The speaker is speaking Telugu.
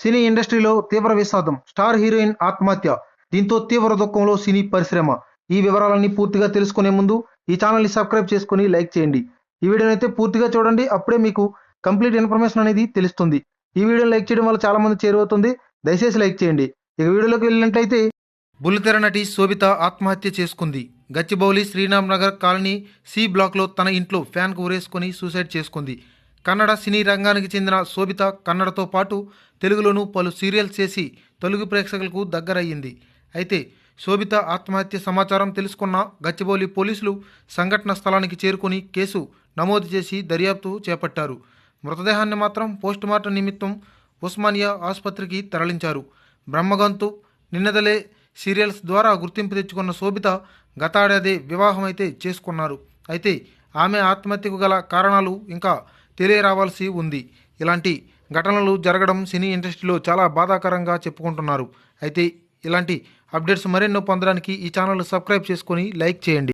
సినీ ఇండస్ట్రీలో తీవ్ర విషాదం. స్టార్ హీరోయిన్ ఆత్మహత్య. దీంతో తీవ్ర దుఃఖంలో సినీ పరిశ్రమ. ఈ వివరాలన్నీ పూర్తిగా తెలుసుకునే ముందు ఈ ఛానల్ని సబ్స్క్రైబ్ చేసుకుని లైక్ చేయండి. ఈ వీడియోని అయితే పూర్తిగా చూడండి. అప్పుడే మీకు కంప్లీట్ ఇన్ఫర్మేషన్ అనేది తెలుస్తుంది. ఈ వీడియోని లైక్ చేయడం వల్ల చాలా మంది చేరువవుతుంది. దయచేసి లైక్ చేయండి. ఇక వీడియోలోకి వెళ్ళినట్లయితే, బుల్లితెర నటి శోభిత ఆత్మహత్య చేసుకుంది. గచ్చిబౌలి శ్రీరామ్ నగర్ కాలనీ సి బ్లాక్లో తన ఇంట్లో ఫ్యాన్కు ఉరేసుకొని సూసైడ్ చేసుకుంది. కన్నడ సినీ రంగానికి చెందిన శోభిత కన్నడతో పాటు తెలుగులోనూ పలు సీరియల్స్ చేసి తెలుగు ప్రేక్షకులకు దగ్గరయ్యింది. అయితే శోభిత ఆత్మహత్య సమాచారం తెలుసుకున్న గచ్చిబౌలి పోలీసులు సంఘటన స్థలానికి చేరుకుని కేసు నమోదు చేసి దర్యాప్తు చేపట్టారు. మృతదేహాన్ని మాత్రం పోస్టుమార్టం నిమిత్తం ఉస్మానియా ఆసుపత్రికి తరలించారు. బ్రహ్మగంతు, నిన్నదలే సీరియల్స్ ద్వారా గుర్తింపు తెచ్చుకున్న శోభిత గతాడేదే వివాహం అయితే చేసుకున్నారు. అయితే ఆమె ఆత్మహత్యకు గల కారణాలు ఇంకా తెలియరావాల్సి ఉంది. ఇలాంటి ఘటనలు జరగడం సినీ ఇండస్ట్రీలో చాలా బాధాకరంగా చెప్పుకుంటున్నారు. అయితే ఇలాంటి అప్డేట్స్ మరెన్నో పొందడానికి ఈ ఛానల్ సబ్స్క్రైబ్ చేసుకొని లైక్ చేయండి.